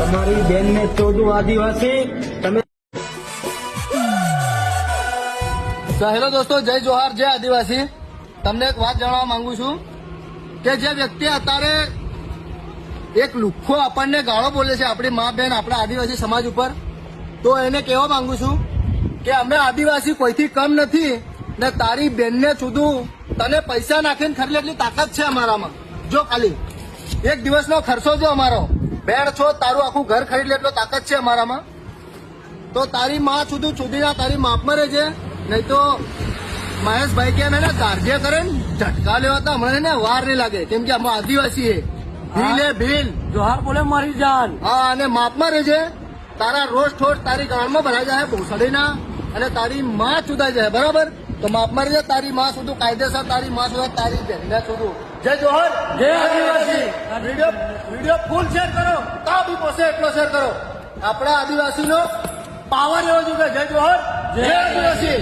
તમારી બેન ને 14 આદિવાસી તમે તો હેલો દોસ્તો, જય જોહાર, જય આદિવાસી. તમને એક વાત જણાવવા માંગુ છું કે જે વ્યક્તિ અત્યારે એક લુખ્ખો આપણને ગાળો બોલે છે આપણી મા બેન આપણા આદિવાસી સમાજ ઉપર, તો એને કહેવા માંગુ છું કે અમે આદિવાસી કોઈથી કમ નથી ને તારી બેનને છૂદું તને પૈસા નાખીને ખરીદે એટલી તાકાત છે અમારામાં. જો ખાલી એક દિવસનો ખર્ચો જો અમારો બેન છો તારું આખું ઘર ખરીદ લે એટલો તાકાત છે અમારામાં. તો તારી માં છૂદું છૂદીના તારી માપમાં રહેજે, નહીં તો મહેશભાઈ કે એને ગાર્જે કરે ને ઝટકા લેવા તો હમણાં ને વાર નહીં લાગે, કેમ કે અમે આદિવાસી ભીલ એ ભીલ જોહાર બોલે મારી જાન. હા, અને માપમાં રહેજે. તારા રોજ ઠોસ તારી ગાળમાં ભરાઈ જાય ભૂસડીના, અને તારી માં ચુદાઈ જાય. બરાબર? તો માપમાં રહેજે. તારી માં સુધી કાયદેસર તારી માં સુધી તારી બેનને સુધી. જય જોહર, જય આદિવાસી. વિડીયો ફૂલ શેર કરો, કા બી પોસે એટલો શેર કરો. આપણા આદિવાસીનો પાવર એવો જોઈએ. જય જોહર, જય આદિવાસી.